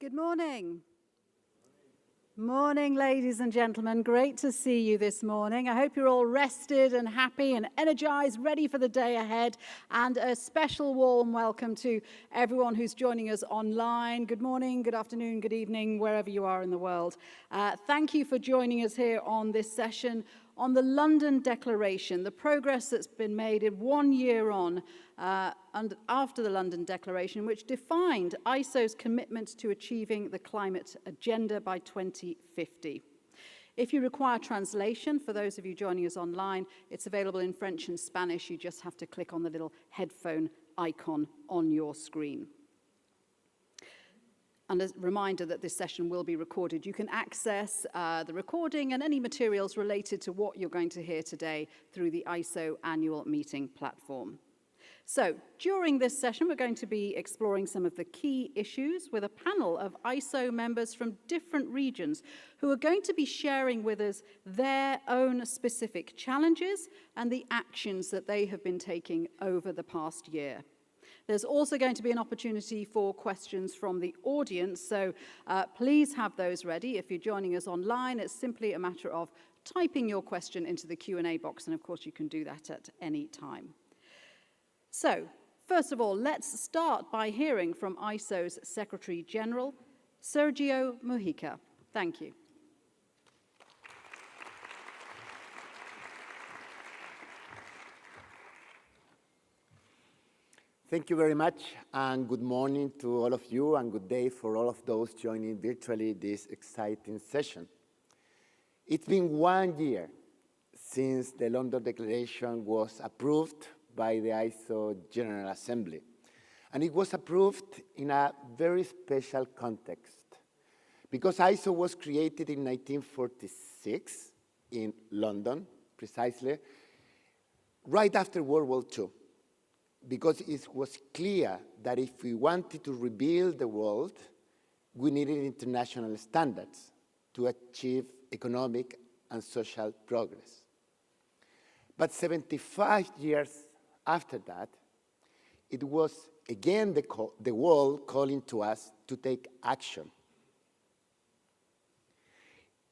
Good morning. Morning, ladies and gentlemen. Great to see you this morning. I hope you're all rested and happy and energized, ready for the day ahead. And a special warm welcome to everyone who's joining us online. Good morning, good afternoon, good evening, wherever you are in the world. Thank you for joining us here on this session on the London Declaration, the progress that's been made in 1 year on and after the London Declaration, which defined ISO's commitment to achieving the climate agenda by 2050. If you require translation, for those of you joining us online, it's available in French and Spanish. You just have to click on the little headphone icon on your screen. And a reminder that this session will be recorded. You can access the recording and any materials related to what you're going to hear today through the ISO annual meeting platform. So during this session, we're going to be exploring some of the key issues with a panel of ISO members from different regions who are going to be sharing with us their own specific challenges and the actions that they have been taking over the past year. There's also going to be an opportunity for questions from the audience, so please have those ready. If you're joining us online, it's simply a matter of typing your question into the Q&A box, and of course you can do that at any time. So, first of all, let's start by hearing from ISO's Secretary General, Sergio Mujica. Thank you. Thank you very much, and good morning to all of you, and good day for all of those joining virtually this exciting session. It's been 1 year since the London Declaration was approved by the ISO General Assembly, and it was approved in a very special context, because ISO was created in 1946 in London, precisely, right after World War II. Because it was clear that if we wanted to rebuild the world, we needed international standards to achieve economic and social progress. But 75 years after that, it was again the world calling to us to take action.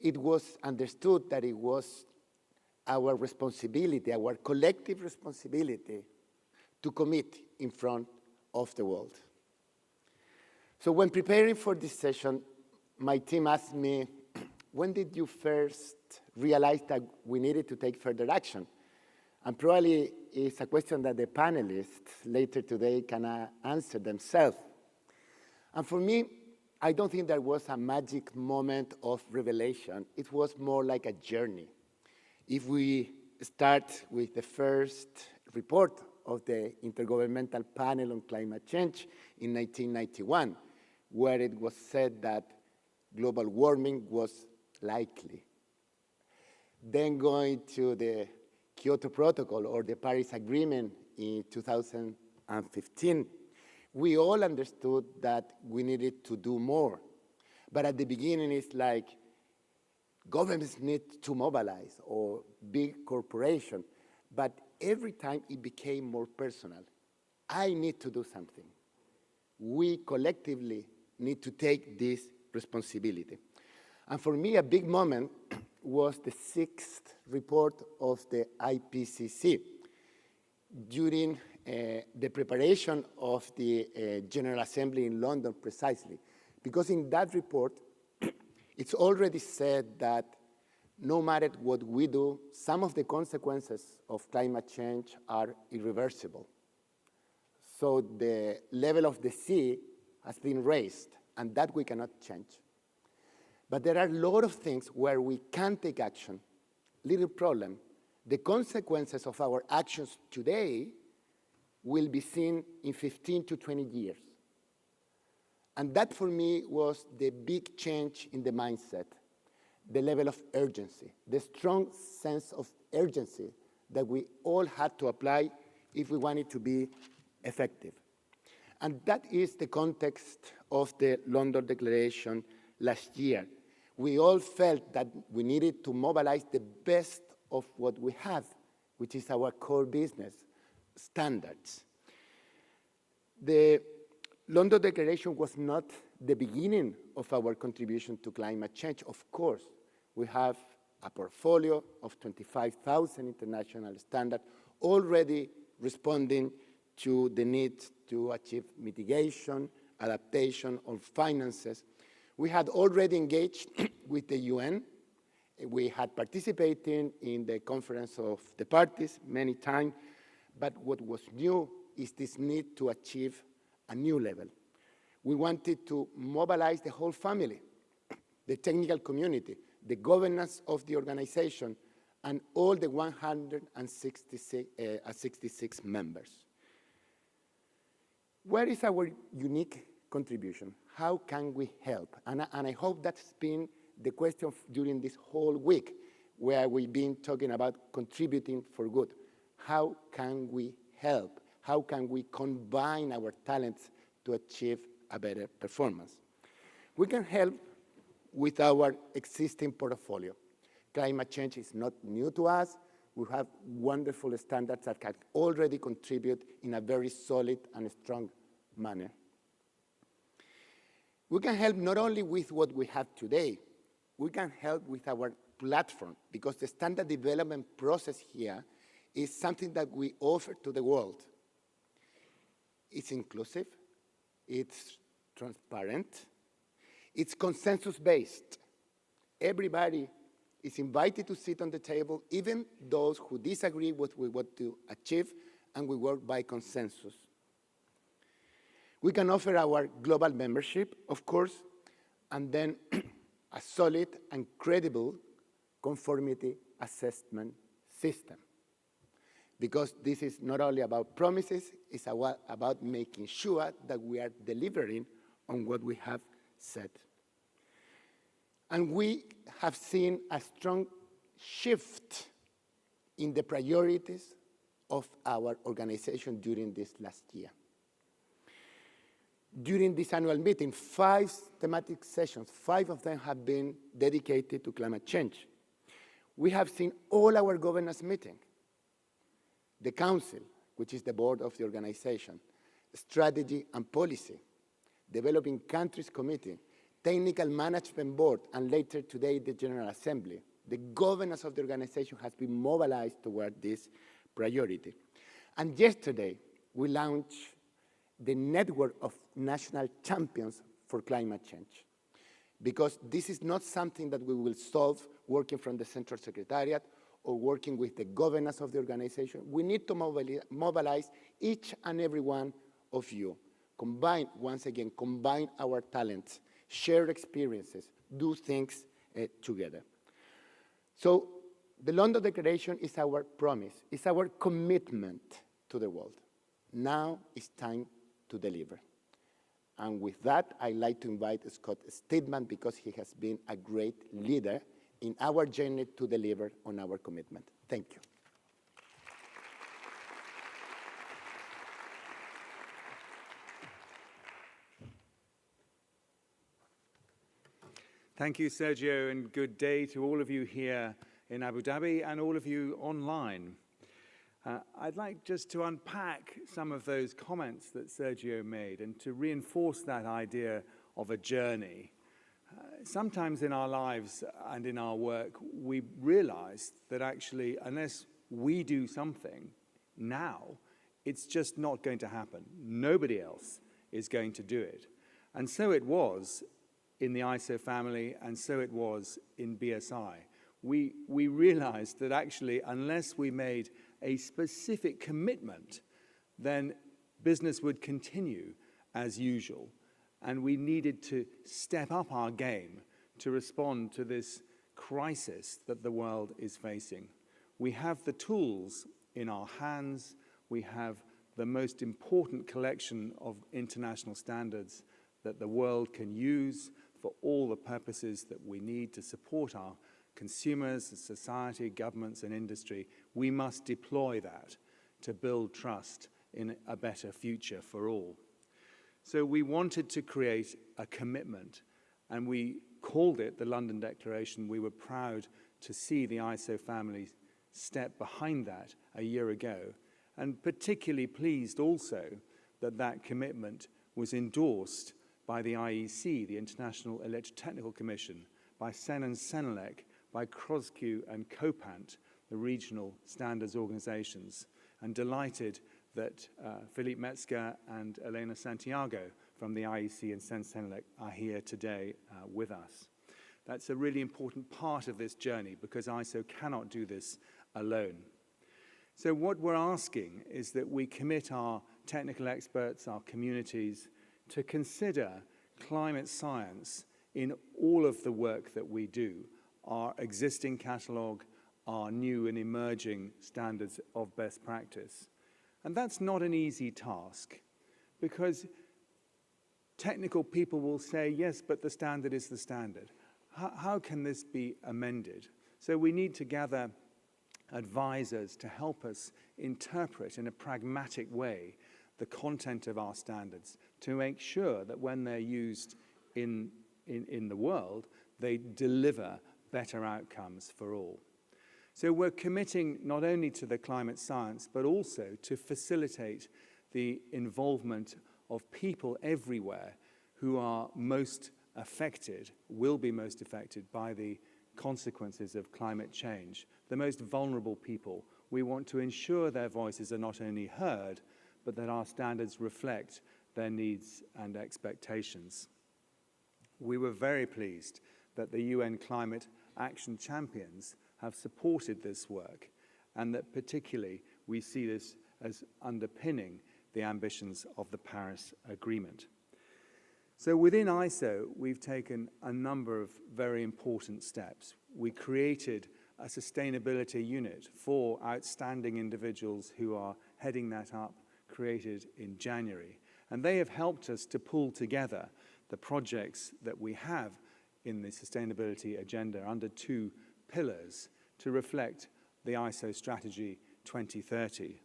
It was understood that it was our responsibility, our collective responsibility, to commit in front of the world. So when preparing for this session, my team asked me, when did you first realize that we needed to take further action? And probably it's a question that the panelists later today can answer themselves. And for me, I don't think there was a magic moment of revelation. It was more like a journey. If we start with the first report of the Intergovernmental Panel on Climate Change in 1991, where it was said that global warming was likely. Then going to the Kyoto Protocol or the Paris Agreement in 2015, we all understood that we needed to do more. But at the beginning, it's like governments need to mobilize or big corporations. But every time it became more personal. I need to do something. We collectively need to take this responsibility. And for me, a big moment was the 6th report of the IPCC during the preparation of the General Assembly in London precisely. Because in that report, it's already said that no matter what we do, some of the consequences of climate change are irreversible. So the level of the sea has been raised, and that we cannot change. But there are a lot of things where we can take action. Little problem. The consequences of our actions today will be seen in 15 to 20 years. And that, for me, was the big change in the mindset. The level of urgency, the strong sense of urgency that we all had to apply if we wanted to be effective. And that is the context of the London Declaration last year. We all felt that we needed to mobilize the best of what we have, which is our core business, standards. The London Declaration was not the beginning of our contribution to climate change. Of course, we have a portfolio of 25,000 international standards already responding to the need to achieve mitigation, adaptation, or finances. We had already engaged with the UN. We had participated in the Conference of the Parties many times, but what was new is this need to achieve a new level. We wanted to mobilize the whole family, the technical community, the governance of the organization, and all the 166 members. Where is our unique contribution? How can we help? And I hope that's been the question during this whole week, where we've been talking about contributing for good. How can we help? How can we combine our talents to achieve a better performance? We can help with our existing portfolio. Climate change is not new to us. We have wonderful standards that can already contribute in a very solid and strong manner. We can help not only with what we have today, we can help with our platform, because the standard development process here is something that we offer to the world. It's inclusive, it's transparent, it's consensus-based. Everybody is invited to sit on the table, even those who disagree with what we want to achieve, and we work by consensus. We can offer our global membership, of course, and then a solid and credible conformity assessment system. Because this is not only about promises, it's about making sure that we are delivering on what we have said. And we have seen a strong shift in the priorities of our organization during this last year. During this annual meeting, 5 thematic sessions, 5 of them have been dedicated to climate change. We have seen all our governance meetings, the council, which is the board of the organization, strategy and policy, developing countries committee, technical management board, and later today, the General Assembly. The governance of the organization has been mobilized toward this priority. And yesterday, we launched the network of national champions for climate change. Because this is not something that we will solve working from the Central Secretariat or working with the governance of the organization. We need to mobilize each and every one of you. Combine our talents, share experiences, do things together. So the London Declaration is our promise, it's our commitment to the world. Now it's time to deliver. And with that, I'd like to invite Scott Stidman, because he has been a great leader in our journey to deliver on our commitment. Thank you. Thank you, Sergio, and good day to all of you here in Abu Dhabi and all of you online. I'd like just to unpack some of those comments that Sergio made and to reinforce that idea of a journey. Sometimes in our lives and in our work, we realize that actually, unless we do something now, it's just not going to happen. Nobody else is going to do it. And so it was in the ISO family, and so it was in BSI. We realized that actually, unless we made a specific commitment, then business would continue as usual. And we needed to step up our game to respond to this crisis that the world is facing. We have the tools in our hands. We have the most important collection of international standards that the world can use for all the purposes that we need to support our consumers, society, governments, and industry. We must deploy that to build trust in a better future for all. So we wanted to create a commitment, and we called it the London Declaration. We were proud to see the ISO family step behind that a year ago, and particularly pleased also that that commitment was endorsed by the IEC, the International Electrotechnical Commission, by CEN and CENELEC, by CROSQ and COPANT, the regional standards organizations, and delighted that Philippe Metzger and Elena Santiago from the IEC and CEN CENELEC are here today with us. That's a really important part of this journey because ISO cannot do this alone. So what we're asking is that we commit our technical experts, our communities, to consider climate science in all of the work that we do, our existing catalogue, our new and emerging standards of best practice. And that's not an easy task because technical people will say, yes, but the standard is the standard. How can this be amended? So we need to gather advisors to help us interpret in a pragmatic way the content of our standards to make sure that when they're used in the world, they deliver better outcomes for all. So we're committing not only to the climate science, but also to facilitate the involvement of people everywhere who are most affected, will be most affected by the consequences of climate change, the most vulnerable people. We want to ensure their voices are not only heard, but that our standards reflect their needs and expectations. We were very pleased that the UN Climate Action Champions have supported this work, and that particularly we see this as underpinning the ambitions of the Paris Agreement. So within ISO, we've taken a number of very important steps. We created a sustainability unit for outstanding individuals who are heading that up, created in January. And they have helped us to pull together the projects that we have in the sustainability agenda under two pillars to reflect the ISO strategy 2030.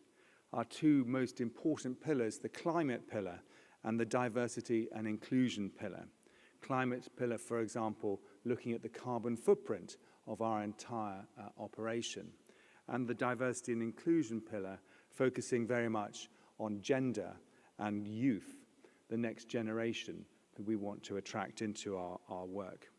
Our two most important pillars, the climate pillar and the diversity and inclusion pillar. Climate pillar, for example, looking at the carbon footprint of our entire operation. And the diversity and inclusion pillar, focusing very much on gender and youth, the next generation that we want to attract into our work.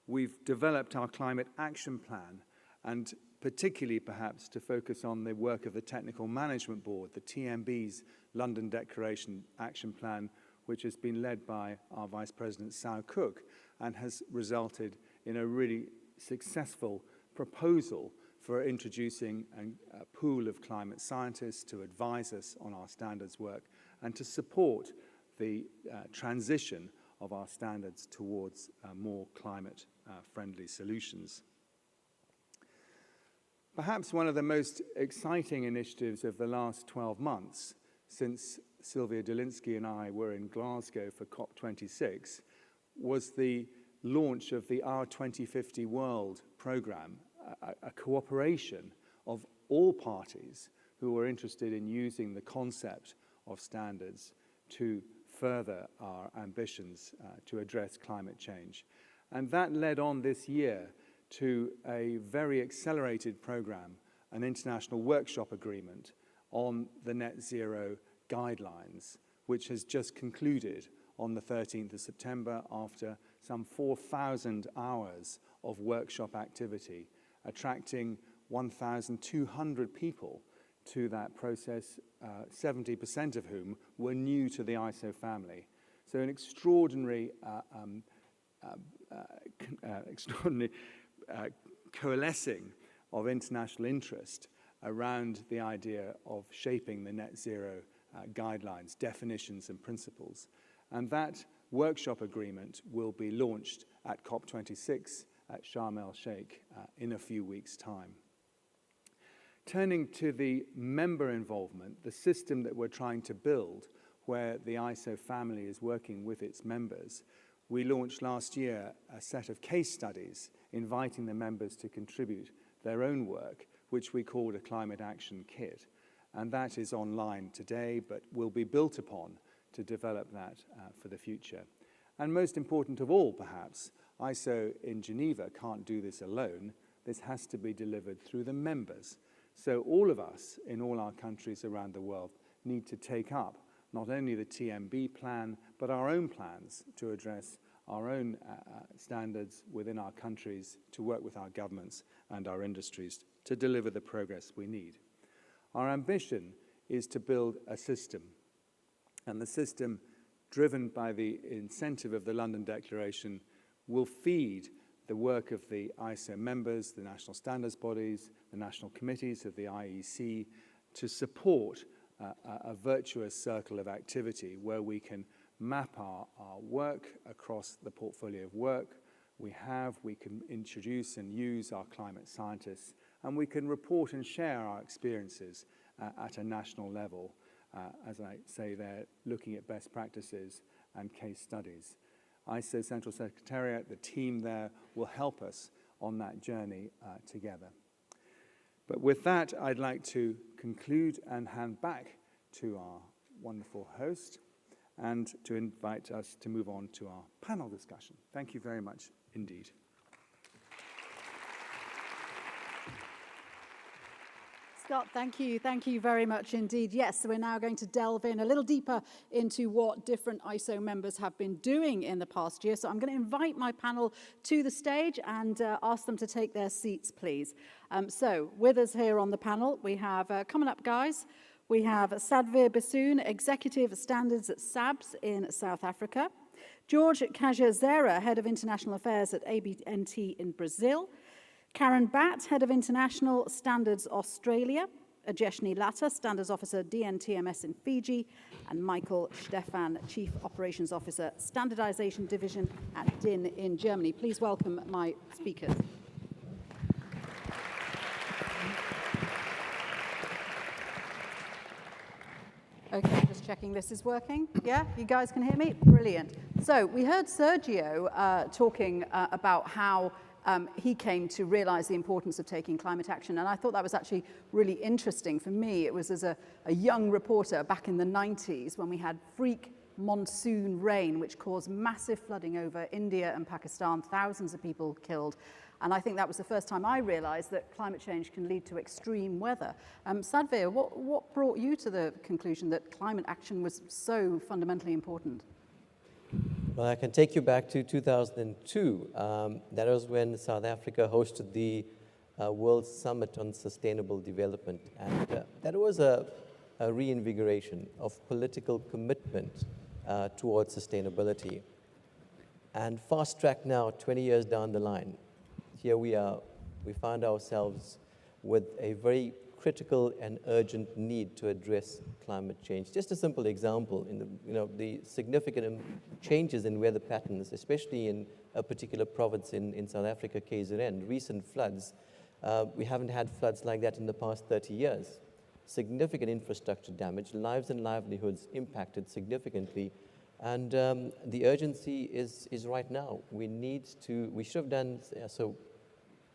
We've developed our climate action plan, and particularly perhaps to focus on the work of the Technical Management Board, the TMB's London Declaration Action Plan, which has been led by our Vice President Sao Cook and has resulted in a really successful proposal for introducing a pool of climate scientists to advise us on our standards work and to support the transition of our standards towards more climate-friendly solutions. Perhaps one of the most exciting initiatives of the last 12 months, since Sylvia Dolinsky and I were in Glasgow for COP26, was the launch of the Our 2050 World programme, a cooperation of all parties who were interested in using the concept of standards to further our ambitions to address climate change. And that led on this year to a very accelerated programme, an international workshop agreement on the net zero guidelines, which has just concluded on the 13th of September after some 4,000 hours of workshop activity, attracting 1,200 people to that process, 70% of whom were new to the ISO family. So an extraordinary coalescing of international interest around the idea of shaping the net zero guidelines, definitions and principles. And that workshop agreement will be launched at COP26 at Sharm el-Sheikh in a few weeks' time. Turning to the member involvement, the system that we're trying to build where the ISO family is working with its members, we launched last year a set of case studies inviting the members to contribute their own work, which we called a Climate Action Kit. And that is online today, but will be built upon to develop that for the future. And most important of all, perhaps, ISO in Geneva can't do this alone. This has to be delivered through the members. So all of us in all our countries around the world need to take up not only the TMB plan, but our own plans to address our own standards within our countries, to work with our governments and our industries to deliver the progress we need. Our ambition is to build a system, and the system, driven by the incentive of the London Declaration, will feed the work of the ISO members, the national standards bodies, the national committees of the IEC, to support a virtuous circle of activity where we can map our work across the portfolio of work we have, we can introduce and use our climate scientists, and we can report and share our experiences at a national level, as I say there, looking at best practices and case studies. ISO Central Secretariat, the team there, will help us on that journey together. But with that, I'd like to conclude and hand back to our wonderful host and to invite us to move on to our panel discussion. Thank you very much indeed. Scott, thank you. Thank you very much indeed. Yes, so we're now going to delve in a little deeper into what different ISO members have been doing in the past year. So I'm going to invite my panel to the stage and ask them to take their seats, please. So with us here on the panel, we have, coming up, guys, we have Sadvir Bassoon, Executive Standards at SABS in South Africa. George Kajazera, Head of International Affairs at ABNT in Brazil. Karen Batt, Head of International Standards Australia. Ajeshni Latta, Standards Officer DNTMS in Fiji. And Michael Stefan, Chief Operations Officer, Standardization Division at DIN in Germany. Please welcome my speakers. Okay, just checking this is working. Yeah, you guys can hear me? Brilliant. So we heard Sergio talking about how he came to realize the importance of taking climate action. And I thought that was actually really interesting. For me, it was as a young reporter back in the 90s when we had freak monsoon rain, which caused massive flooding over India and Pakistan, thousands of people killed. And I think that was the first time I realized that climate change can lead to extreme weather. Sadvir, what brought you to the conclusion that climate action was so fundamentally important? Well, I can take you back to 2002. That was when South Africa hosted the World Summit on Sustainable Development. And that was a reinvigoration of political commitment towards sustainability. And fast track now, 20 years down the line, here we are, we find ourselves with a very critical and urgent need to address climate change. Just a simple example, in the significant changes in weather patterns, especially in a particular province in South Africa, KZN, recent floods. We haven't had floods like that in the past 30 years. Significant infrastructure damage, lives and livelihoods impacted significantly. And the urgency is right now. We should have done, so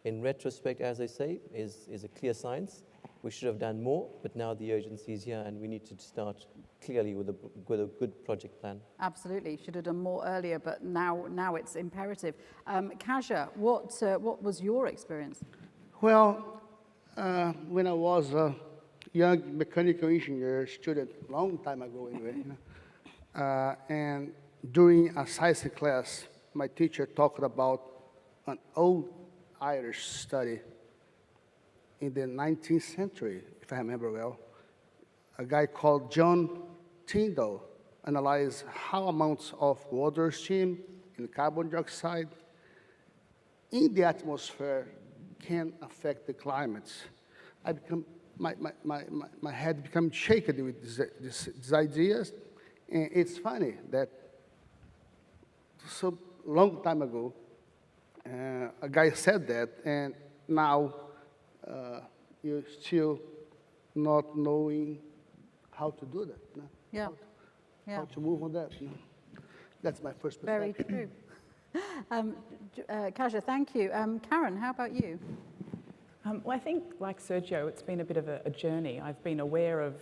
in retrospect, as I say, is a clear science. We should have done more, but now the urgency is here and we need to start clearly with a good project plan. Absolutely, should have done more earlier, but now it's imperative. Kaja, what was your experience? Well, when I was a young mechanical engineer student, long time ago anyway, and during a science class, my teacher talked about an old Irish study in the 19th century, if I remember well. A guy called John Tyndall analyzed how amounts of water, steam, and carbon dioxide in the atmosphere can affect the climate. My head became shaken with these ideas. And it's funny that so long time ago, a guy said that, and now you're still not knowing how to do that. No? Yeah. How to move on that. No? That's my first perspective. Very true. Kaja, thank you. Karen, how about you? Well, I think, like Sergio, it's been a bit of a journey. I've been aware of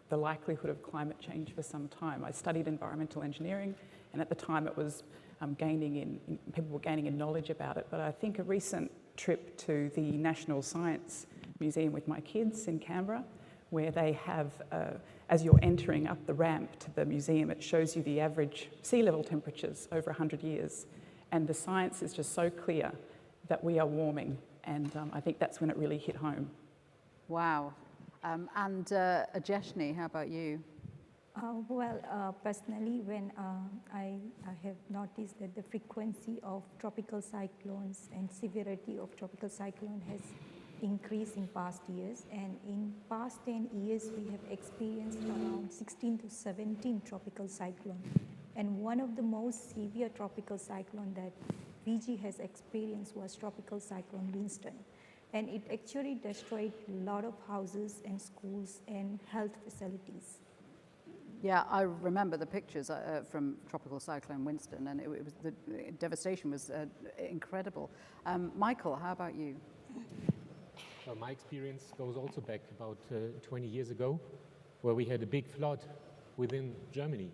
the likelihood of climate change for some time. I studied environmental engineering, and at the time it was people were gaining in knowledge about it. But I think a recent trip to the National Science Museum with my kids in Canberra, where they have, as you're entering up the ramp to the museum, it shows you the average sea level temperatures over 100 years. And the science is just so clear that we are warming. And I think that's when it really hit home. Wow. And Ajeshni, how about you? Personally, when I have noticed that the frequency of tropical cyclones and severity of tropical cyclone has increased in past years, and in past 10 years we have experienced around 16 to 17 tropical cyclones, and one of the most severe tropical cyclone that Fiji has experienced was tropical cyclone Winston, and it actually destroyed a lot of houses and schools and health facilities. Yeah, I remember the pictures from Tropical Cyclone Winston, and it was, the devastation was incredible. Michael, how about you? Well, my experience goes also back about 20 years ago, where we had a big flood within Germany.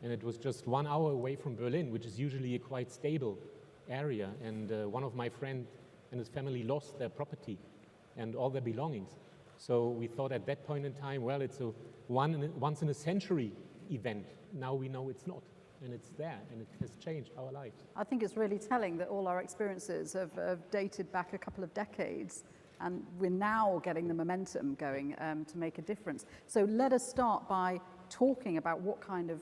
And it was just 1 hour away from Berlin, which is usually a quite stable area. And one of my friends and his family lost their property and all their belongings. So we thought at that point in time, well, it's a once in a century event. Now we know it's not, and it's there, and it has changed our lives. I think it's really telling that all our experiences have dated back a couple of decades, and we're now getting the momentum going to make a difference. So let us start by talking about what kind of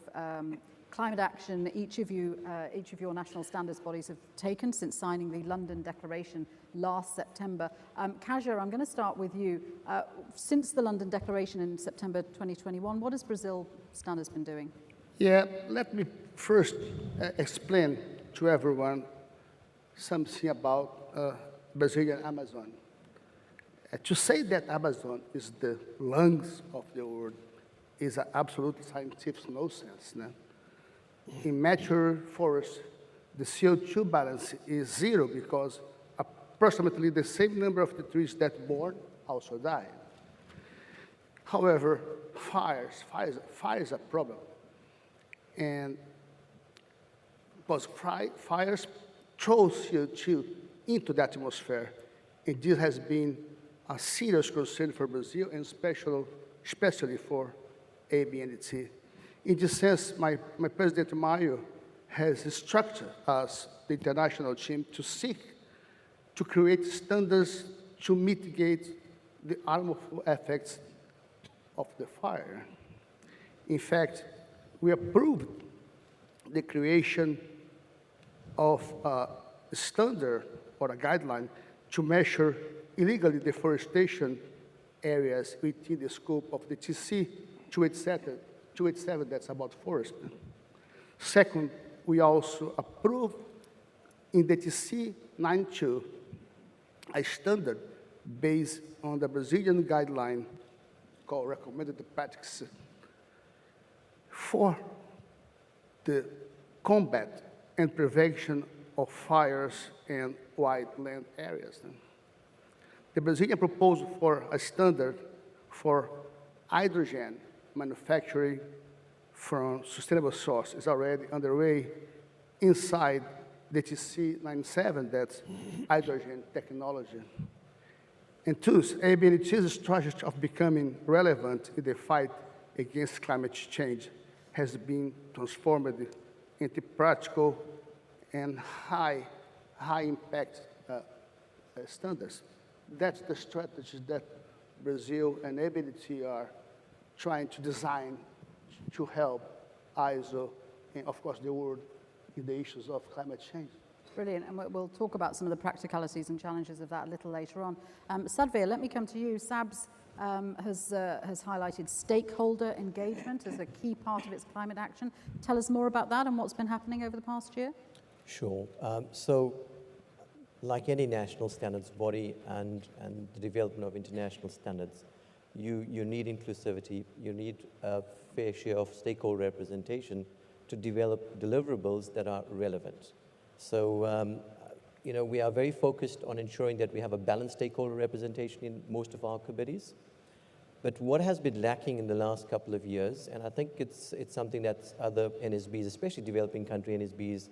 climate action each of your national standards bodies have taken since signing the London Declaration last September. Kaja, I'm going to start with you. Since the London Declaration in September 2021, what has Brazil Standards been doing? Yeah, let me first explain to everyone something about Brazilian Amazon. To say that Amazon is the lungs of the world is an absolute scientific nonsense. No? In mature forests, the CO2 balance is zero because approximately the same number of the trees that born also die. However, fires are a problem. And because fires throw CO2 into the atmosphere, and this has been a serious concern for Brazil, and especially for ABNT. In this sense, my President Maio has instructed us, the international team, to seek to create standards to mitigate the harmful effects of the fire. In fact, we approved the creation of a standard or a guideline to measure illegally deforestation areas within the scope of the TC 287, that's about forest. Second, we also approved in the TC 92 a standard based on the Brazilian guideline called recommended practice for the combat and prevention of fires and wildland areas. The Brazilian proposal for a standard for hydrogen manufacturing from sustainable source is already underway inside the TC 97, that's hydrogen technology. And two, ABNT's strategy of becoming relevant in the fight against climate change has been transformed into practical and high impact standards. That's the strategy that Brazil and ABNT are trying to design to help ISO and, of course, the world in the issues of climate change. Brilliant, and we'll talk about some of the practicalities and challenges of that a little later on. Sadvir, let me come to you. SABS has highlighted stakeholder engagement as a key part of its climate action. Tell us more about that and what's been happening over the past year. Sure. So, like any national standards body and the development of international standards, you need inclusivity, you need a fair share of stakeholder representation to develop deliverables that are relevant. So, we are very focused on ensuring that we have a balanced stakeholder representation in most of our committees. But what has been lacking in the last couple of years, and I think it's something that other NSBs, especially developing country NSBs,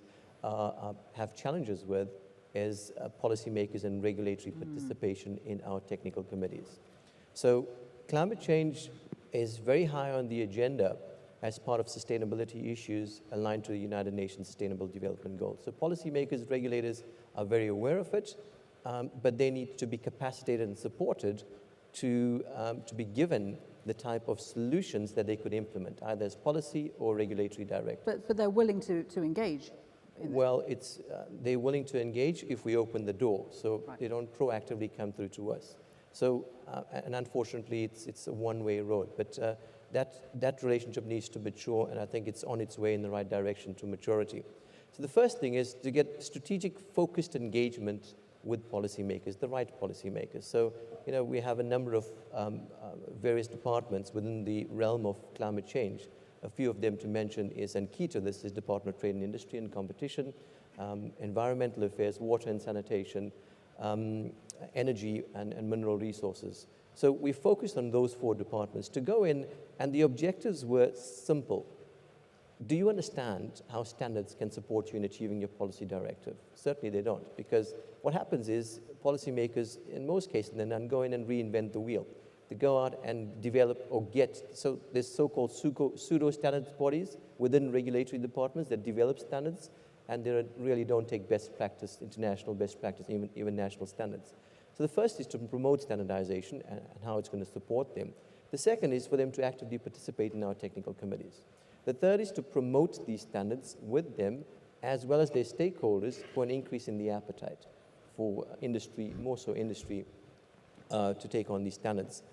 have challenges with, is policymakers and regulatory participation in our technical committees. So climate change is very high on the agenda as part of sustainability issues aligned to the United Nations Sustainable Development Goals. So policymakers, regulators are very aware of it, but they need to be capacitated and supported to be given the type of solutions that they could implement, either as policy or regulatory directives. But they're willing to engage in Well, they're willing to engage if we open the door, so Right. they don't proactively come through to us. So, and unfortunately, it's a one-way road, but that relationship needs to mature, and I think it's on its way in the right direction to maturity. So the first thing is to get strategic, focused engagement with policymakers, the right policymakers. So, we have a number of various departments within the realm of climate change. A few of them to mention is, and key to this is Department of Trade and Industry and Competition, Environmental Affairs, Water and Sanitation, Energy and Mineral Resources. So we focused on those 4 departments to go in, and the objectives were simple. Do you understand how standards can support you in achieving your policy directive? Certainly they don't, because what happens is policymakers, in most cases, then go in and reinvent the wheel. They go out and develop or so there's so-called pseudo-standards bodies within regulatory departments that develop standards, and they really don't take best practice, international best practice, even national standards. So the first is to promote standardization and how it's going to support them. The second is for them to actively participate in our technical committees. The third is to promote these standards with them, as well as their stakeholders, for an increase in the appetite for industry, more so industry, to take on these standards.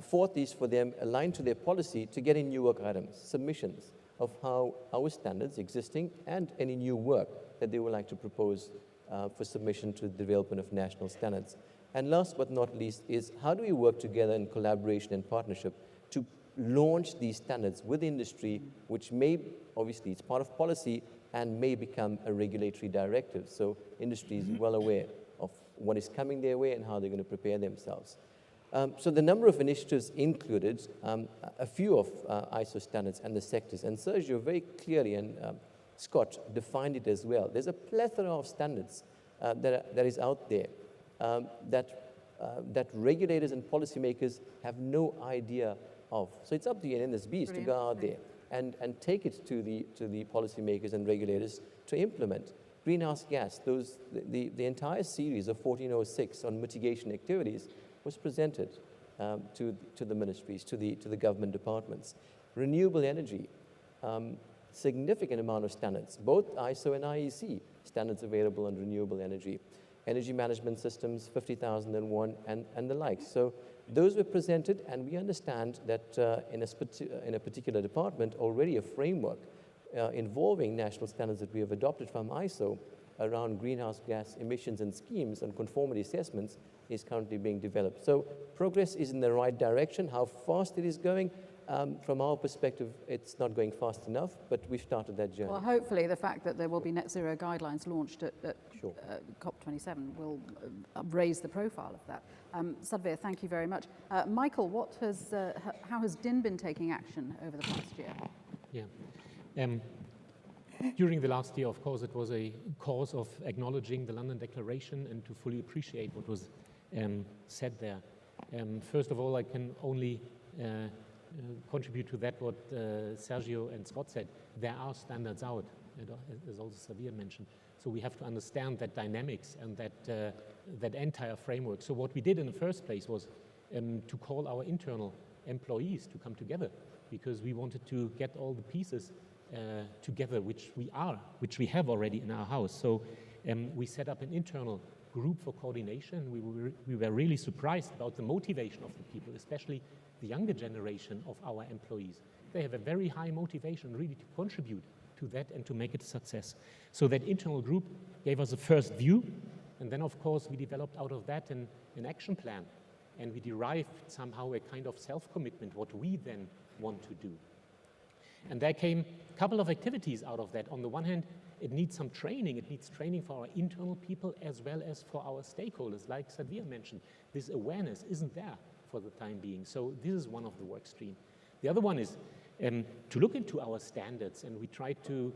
Fourth is for them, aligned to their policy, to get in new work items, submissions of how our standards existing and any new work that they would like to propose for submission to the development of national standards. And last but not least is how do we work together in collaboration and partnership to launch these standards with industry, which may, obviously, it's part of policy and may become a regulatory directive. So industry is well aware of what is coming their way and how they're going to prepare themselves. So the number of initiatives included a few of ISO standards and the sectors. And Sergio very clearly, and Scott defined it as well. There's a plethora of standards that is out there that regulators and policymakers have no idea of. So it's up to the NSBs to go out there and take it to the policymakers and regulators to implement. Greenhouse gas, the entire series of 1406 on mitigation activities was presented to the ministries, to the government departments. Renewable energy, significant amount of standards, both ISO and IEC standards available on renewable energy. Energy management systems, 50,001 and the like. So those were presented, and we understand that in a particular department already a framework involving national standards that we have adopted from ISO around greenhouse gas emissions and schemes and conformity assessments is currently being developed. So progress is in the right direction. How fast it is going, from our perspective, it's not going fast enough, but we've started that journey. Well, hopefully the fact that there will be net zero guidelines launched at Sure. COP27 will raise the profile of that. Sadhvir, thank you very much. Michael, how has DIN been taking action over the past year? Yeah. During the last year, of course, it was a cause of acknowledging the London Declaration and to fully appreciate what was said there. First of all, I can only contribute to that what Sergio and Scott said. There are standards out, as also Sadhvir mentioned. So we have to understand that dynamics and that entire framework. So what we did in the first place was to call our internal employees to come together, because we wanted to get all the pieces together, which we have already in our house. So we set up an internal group for coordination. We were really surprised about the motivation of the people, especially the younger generation of our employees. They have a very high motivation really to contribute to that and to make it a success. So that internal group gave us a first view, and then of course we developed out of that an action plan, and we derived somehow a kind of self-commitment, what we then want to do. And there came a couple of activities out of that. On the one hand, it needs some training. It needs training for our internal people as well as for our stakeholders. Like Sadhvir mentioned, this awareness isn't there for the time being. So this is one of the work streams. The other one is to look into our standards, and we try to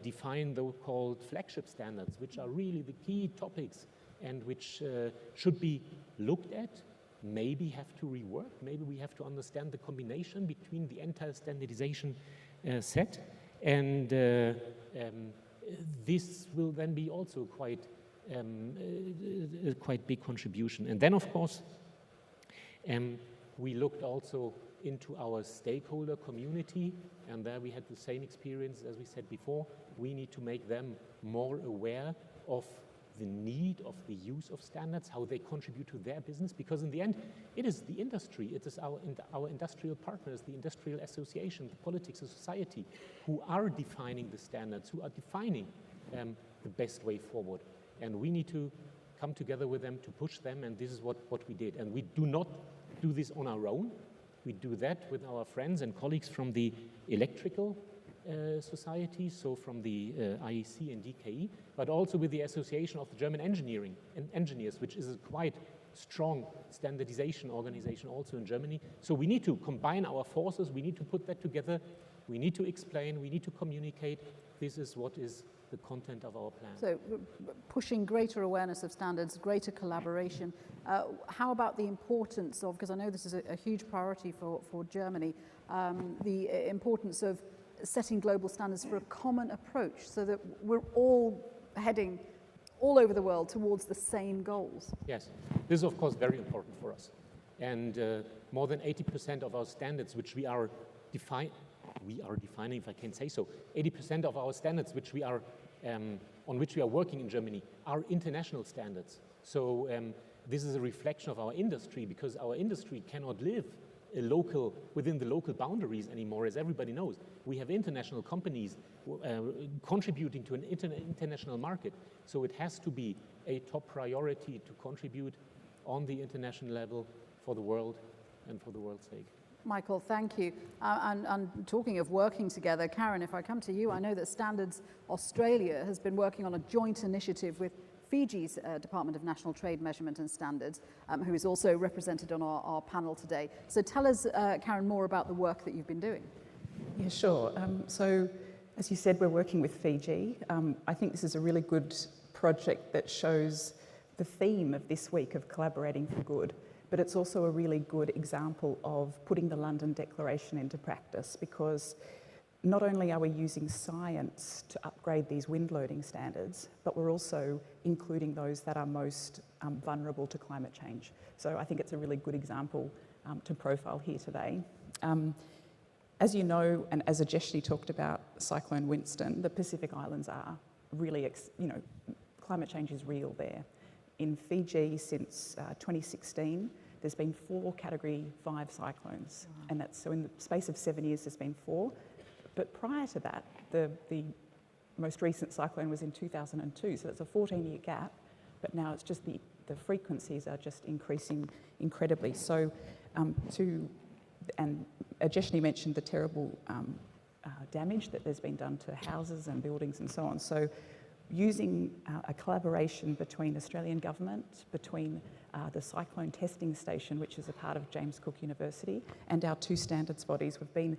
define the called flagship standards, which are really the key topics and which should be looked at, maybe have to rework, maybe we have to understand the combination between the entire standardization set, and this will then be also quite a quite big contribution. And then, of course, we looked also into our stakeholder community, and there we had the same experience as we said before. We need to make them more aware of the need of the use of standards, how they contribute to their business, because in the end, it is the industry, it is our industrial partners, the industrial association, the politics, the society, who are defining the standards, who are defining the best way forward. And we need to come together with them to push them, and this is what we did. And we do not do this on our own. We do that with our friends and colleagues from the electrical society, so from the IEC and DKE, but also with the Association of the German Engineering and Engineers, which is a quite strong standardization organization also in Germany. So we need to combine our forces, we need to put that together, we need to explain, we need to communicate. This is what is the content of our plan. So pushing greater awareness of standards, greater collaboration. How about the importance of, because I know this is a huge priority for Germany, the importance of setting global standards for a common approach so that we're all heading all over the world towards the same goals? Yes, this is of course very important for us. And more than 80% of our standards, which we are defining, if I can say so, 80% of our standards which we are, on which we are working in Germany are international standards. So this is a reflection of our industry, because our industry cannot live within the local boundaries anymore, as everybody knows. We have international companies contributing to an international market. So it has to be a top priority to contribute on the international level for the world and for the world's sake. Michael, thank you. And talking of working together, Karen, if I come to you, I know that Standards Australia has been working on a joint initiative with Fiji's Department of National Trade Measurement and Standards, who is also represented on our panel today. So tell us, Karen, more about the work that you've been doing. Yeah, sure. So as you said, we're working with Fiji. I think this is a really good project that shows the theme of this week of collaborating for good, but it's also a really good example of putting the London Declaration into practice, because not only are we using science to upgrade these wind loading standards, but we're also including those that are most vulnerable to climate change. So I think it's a really good example to profile here today. As you know, and as Ajeshni talked about Cyclone Winston, the Pacific Islands are really, climate change is real there. In Fiji, since 2016, there's been 4 Category 5 cyclones, and that's so in the space of 7 years there's been 4. But prior to that, the most recent cyclone was in 2002, so it's a 14-year gap, but now it's just the frequencies are just increasing incredibly. So and Ajeshni mentioned the terrible damage that there's been done to houses and buildings and so on. So using a collaboration between Australian government, between the Cyclone Testing Station, which is a part of James Cook University, and our 2 standards bodies, we've been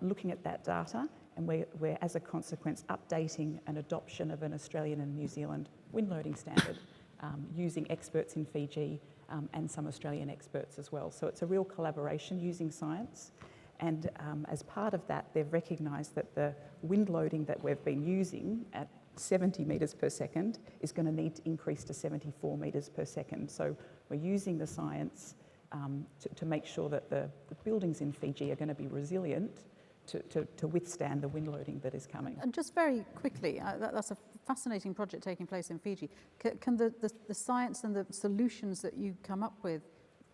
looking at that data, and we're as a consequence updating an adoption of an Australian and New Zealand wind loading standard using experts in Fiji and some Australian experts as well. So it's a real collaboration using science, and as part of that, they've recognised that the wind loading that we've been using at 70 metres per second is going to need to increase to 74 metres per second. So we're using the science to make sure that the buildings in Fiji are going to be resilient to withstand the wind loading that is coming. And just very quickly, that's a fascinating project taking place in Fiji. Can the science and the solutions that you come up with,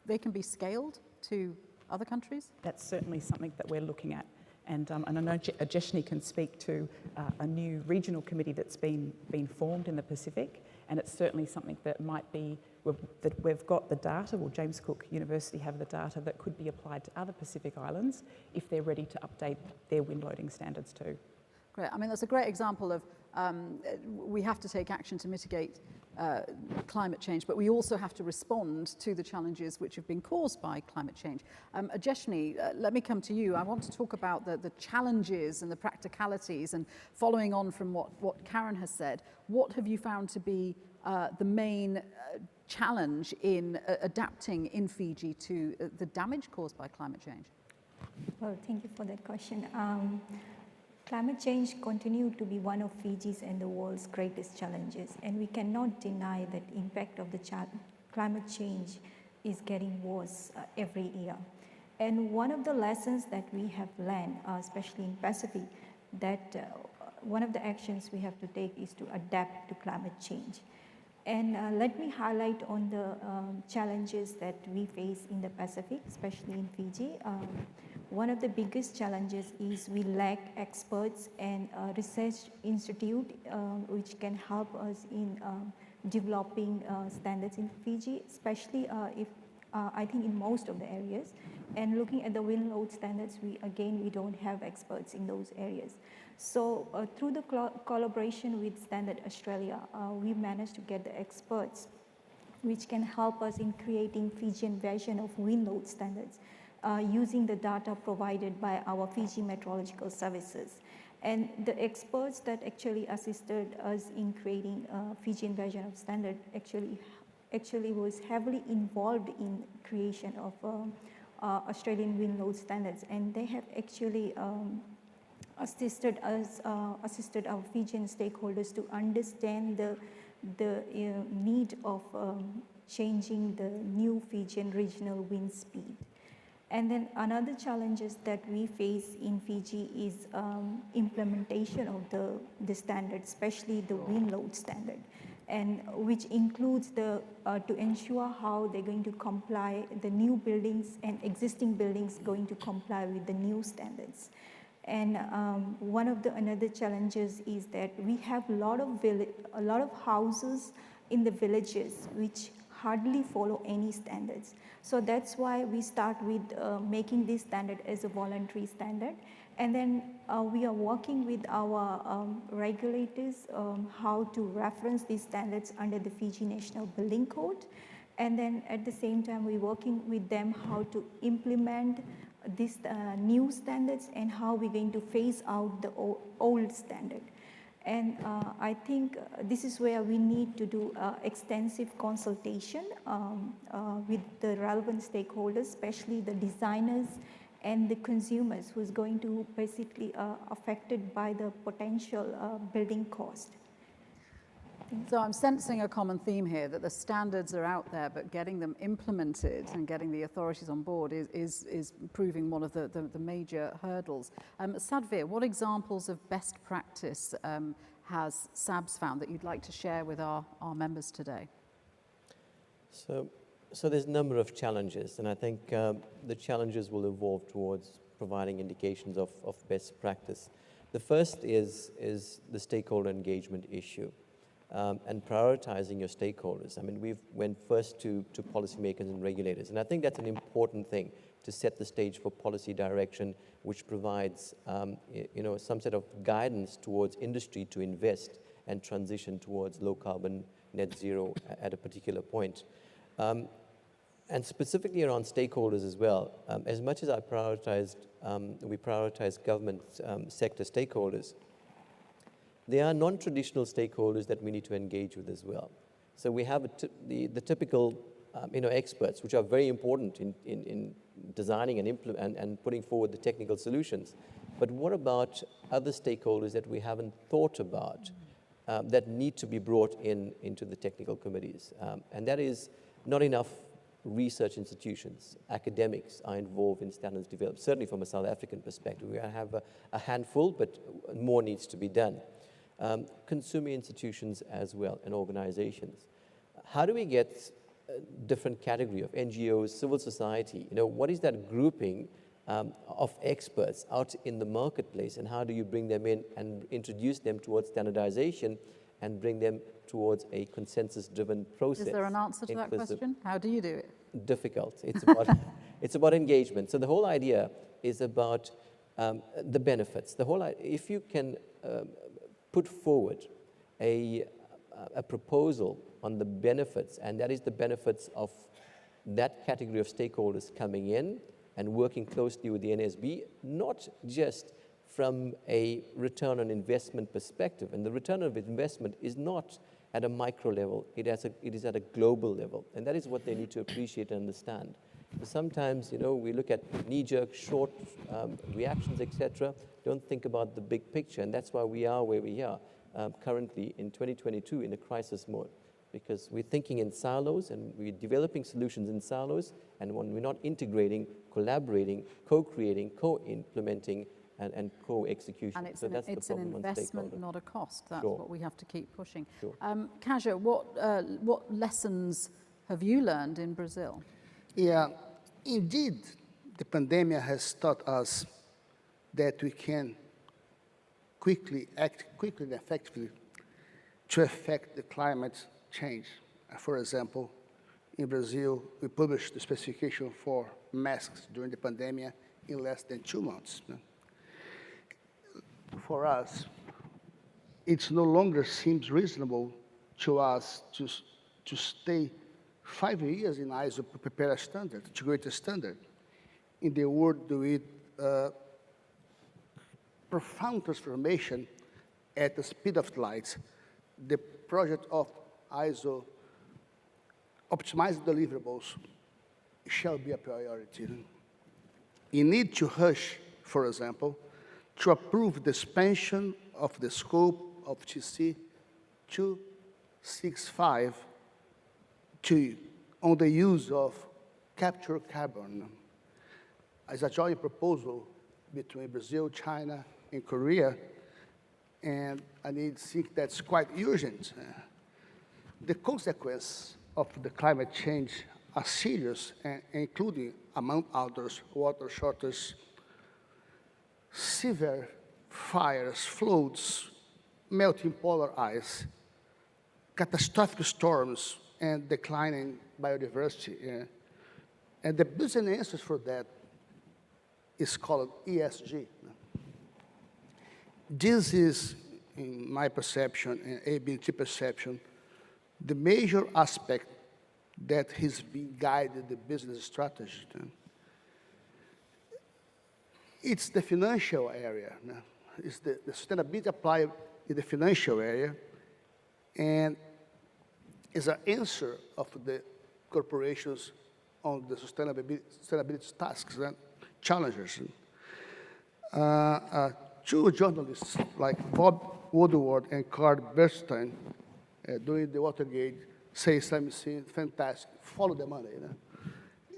they can be scaled to other countries? That's certainly something that we're looking at. And I know Ajeshni can speak to a new regional committee that's been formed in the Pacific, and it's certainly something that might be, that we've got the data, well, James Cook University have the data that could be applied to other Pacific islands if they're ready to update their wind loading standards too. Great. I mean, that's a great example of we have to take action to mitigate climate change, but we also have to respond to the challenges which have been caused by climate change. Ajeshni, let me come to you. I want to talk about the challenges and the practicalities, and following on from what Karen has said, what have you found to be the main challenge in adapting in Fiji to the damage caused by climate change? Well, thank you for that question. Climate change continues to be one of Fiji's and the world's greatest challenges, and we cannot deny that impact of the climate change is getting worse every year. And one of the lessons that we have learned, especially in Pacific, that one of the actions we have to take is to adapt to climate change. And let me highlight on the challenges that we face in the Pacific, especially in Fiji. One of the biggest challenges is we lack experts and research institute which can help us in developing standards in Fiji, especially if I think in most of the areas. And looking at the wind load standards, we don't have experts in those areas. So through the collaboration with Standard Australia, we managed to get the experts which can help us in creating Fijian version of wind load standards using the data provided by our Fiji Meteorological Services. And the experts that actually assisted us in creating a Fijian version of standard actually was heavily involved in creation of Australian wind load standards, and they have actually assisted our Fijian stakeholders to understand the need of changing the new Fijian regional wind speed. And then another challenges that we face in Fiji is implementation of the standard, especially the wind load standard, and which includes to ensure how they're going to comply, the new buildings and existing buildings going to comply with the new standards. And one of the another challenges is that we have a lot of houses in the villages which hardly follow any standards. So that's why we start with making this standard as a voluntary standard. And then we are working with our regulators how to reference these standards under the Fiji National Building Code. And then at the same time, we're working with them how to implement these new standards and how we're going to phase out the old standard. And I think this is where we need to do extensive consultation with the relevant stakeholders, especially the designers and the consumers who's going to basically affected by the potential building cost. So I'm sensing a common theme here, that the standards are out there, but getting them implemented and getting the authorities on board is proving one of the major hurdles. Sadhvir, what examples of best practice has SABS found that you'd like to share with our members today? So there's a number of challenges, and I think the challenges will evolve towards providing indications of best practice. The first is the stakeholder engagement issue. And prioritizing your stakeholders. I mean, we went first to policymakers and regulators, and I think that's an important thing to set the stage for policy direction, which provides, some sort of guidance towards industry to invest and transition towards low carbon net zero at a particular point. And specifically around stakeholders as well, as much as we prioritize government sector stakeholders, there are non-traditional stakeholders that we need to engage with as well. So we have the typical experts, which are very important in designing and putting forward the technical solutions. But what about other stakeholders that we haven't thought about that need to be brought into the technical committees? And that is not enough research institutions, academics are involved in standards development, certainly from a South African perspective. We have a handful, but more needs to be done. Consumer institutions as well and organizations. How do we get a different category of NGOs, civil society? What is that grouping of experts out in the marketplace, and how do you bring them in and introduce them towards standardization and bring them towards a consensus-driven process? Is there an answer to that question? How do you do it? Difficult. It's about engagement. So the whole idea is about the benefits. If you can put forward a proposal on the benefits, and that is the benefits of that category of stakeholders coming in and working closely with the NSB, not just from a return on investment perspective. And the return on investment is not at a micro level, it is at a global level. And that is what they need to appreciate and understand. Sometimes, we look at knee-jerk, short reactions, etc. Don't think about the big picture, and that's why we are where we are currently in 2022 in a crisis mode, because we're thinking in silos and we're developing solutions in silos, and when we're not integrating, collaborating, co-creating, co-implementing, and co-execution. And it's, so an, that's it's the an problem on investment, stakeholder. not a cost. That's Sure. what we have to keep pushing. Sure. Kaja, what lessons have you learned in Brazil? Yeah, indeed, the pandemic has taught us that we can act quickly and effectively to affect the climate change. For example, in Brazil, we published the specification for masks during the pandemic in less than 2 months. For us, it no longer seems reasonable to us to stay 5 years in ISO to prepare a standard, to create a standard. In the world with profound transformation at the speed of light, the project of ISO optimized deliverables shall be a priority. You need to rush, for example, to approve the expansion of the scope of TC 265 on the use of captured carbon as a joint proposal between Brazil, China, and Korea, and I think that's quite urgent. The consequences of the climate change are serious, including, among others, water shortage, severe fires, floods, melting polar ice, catastrophic storms, and declining biodiversity. And the business answer for that is called ESG. This is, in my perception and ABT perception, the major aspect that has been guided the business strategy. It's the financial area. It's the sustainability applied in the financial area, and is an answer of the corporations on the sustainability tasks and challenges. Two journalists like Bob Woodward and Carl Bernstein during the Watergate say something fantastic: follow the money.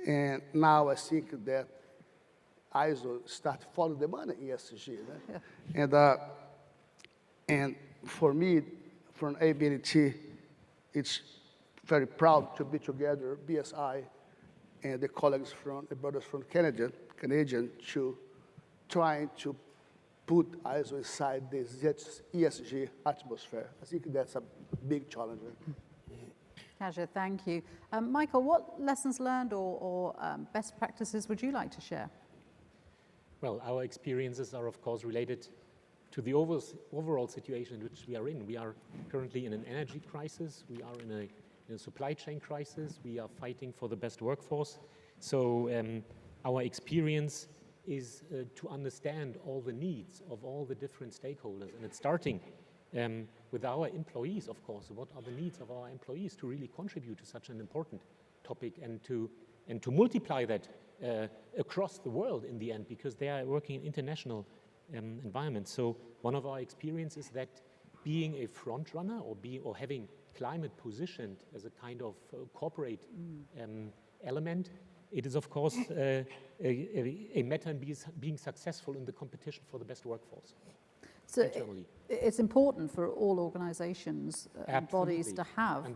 And now I think that ISO start follow the money ESG. Yeah. And for me, from ABNT, it's very proud to be together, BSI and the colleagues from the brothers from Canadian to trying to put ISO inside this ESG atmosphere. I think that's a big challenge. Kaja, thank you. Michael, what lessons learned or best practices would you like to share? Well, our experiences are, of course, related to the overall situation in which we are in. We are currently in an energy crisis. We are in a supply chain crisis. We are fighting for the best workforce. So our experience is to understand all the needs of all the different stakeholders. And it's starting with our employees, of course. What are the needs of our employees to really contribute to such an important topic, and to multiply that across the world in the end, because they are working in international environments. So one of our experiences is that being a front runner or having climate positioned as a kind of corporate element, it is, of course, a matter in being successful in the competition for the best workforce. So it's important for all organizations and bodies to have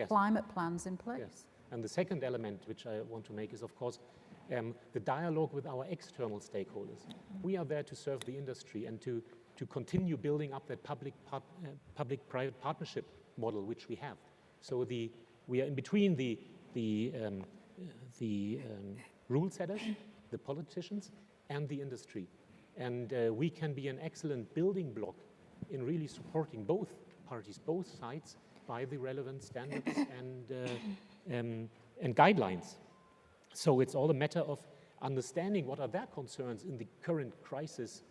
climate plans in place. Yes. And the second element which I want to make is, of course, the dialogue with our external stakeholders. We are there to serve the industry and to continue building up that public-private partnership model which we have. So we are in between the rule setters, the politicians, and the industry. And we can be an excellent building block in really supporting both parties, both sides, by the relevant standards and guidelines. So it's all a matter of understanding what are their concerns in the current crisis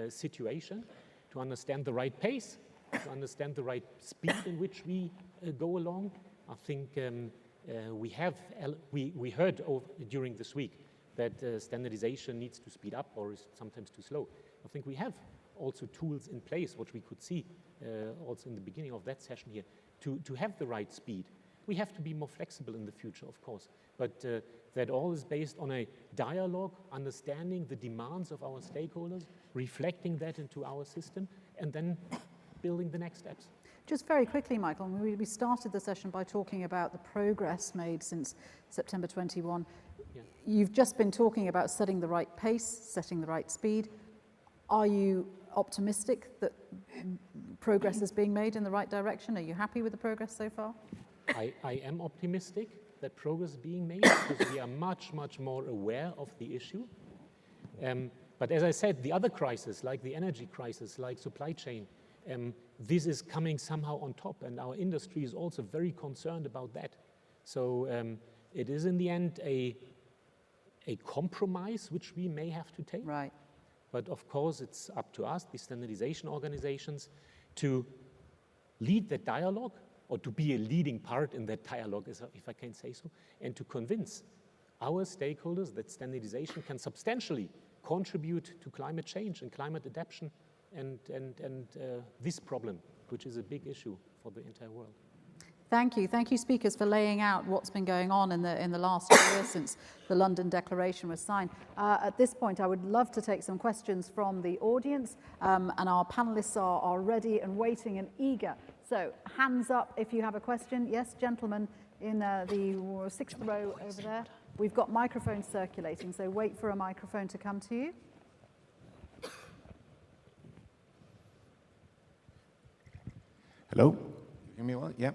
situation, to understand the right pace to understand the right speed in which we go along. I think we heard during this week that standardization needs to speed up or is sometimes too slow. I think we have also tools in place, which we could see also in the beginning of that session here, to have the right speed. We have to be more flexible in the future, of course, but that all is based on a dialogue, understanding the demands of our stakeholders, reflecting that into our system, and then building the next steps. Just very quickly, Michael, we started the session by talking about the progress made since September 21. Yeah. You've just been talking about setting the right pace, setting the right speed. Are you optimistic that progress is being made in the right direction? Are you happy with the progress so far? I am optimistic that progress is being made because we are much, much more aware of the issue. But as I said, the other crises, like the energy crisis, like supply chain, this is coming somehow on top, and our industry is also very concerned about that. So it is in the end a compromise which we may have to take. Right. But of course, it's up to us, the standardization organizations, to lead that dialogue, or to be a leading part in that dialogue, if I can say so, and to convince our stakeholders that standardization can substantially contribute to climate change and climate adaptation and this problem, which is a big issue for the entire world. Thank you, speakers, for laying out what's been going on in the last year since the London Declaration was signed. At this point, I would love to take some questions from the audience, and our panelists are ready and waiting and eager. So, hands up if you have a question. Yes, gentlemen in the sixth row over there. We've got microphones circulating, so wait for a microphone to come to you. Hello, you hear me well? Yeah.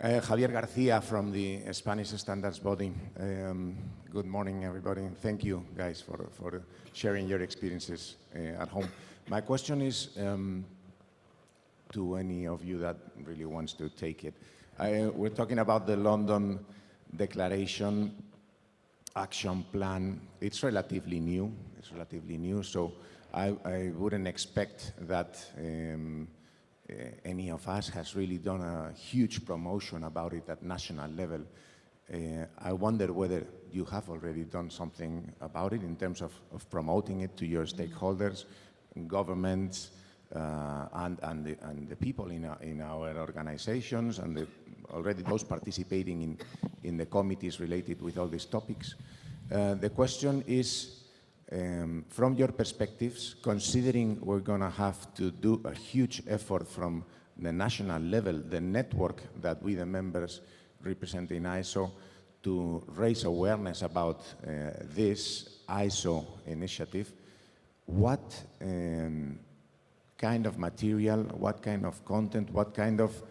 Javier Garcia from the Spanish Standards Body. Good morning, everybody. Thank you, guys, for sharing your experiences at home. My question is to any of you that really wants to take it. We're talking about the London Declaration Action Plan. It's relatively new. So I wouldn't expect that any of us has really done a huge promotion about it at national level. I wonder whether you have already done something about it in terms of promoting it to your stakeholders, governments, and the people in our organizations, and already those participating in the committees related with all these topics. The question is, from your perspectives, considering we're going to have to do a huge effort from the national level, the network that we, the members representing ISO, to raise awareness about this ISO initiative, what kind of material, what kind of content, what kind of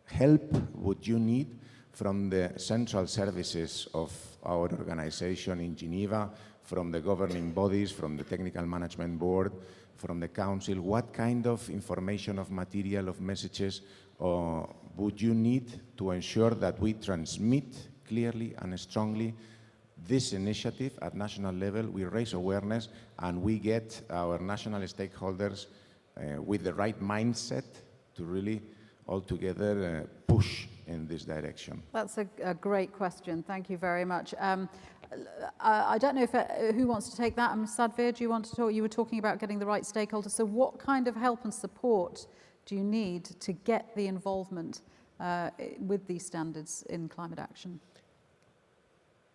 help would you need from the central services of our organization in Geneva, from the governing bodies, from the Technical Management Board, from the Council? What kind of information, of material, of messages would you need to ensure that we transmit clearly and strongly this initiative at national level, we raise awareness, and we get our national stakeholders with the right mindset to really all together push in this direction? That's a great question. Thank you very much. I don't know if who wants to take that. Sadhvir, do you want to talk? You were talking about getting the right stakeholders. So what kind of help and support do you need to get the involvement with these standards in climate action?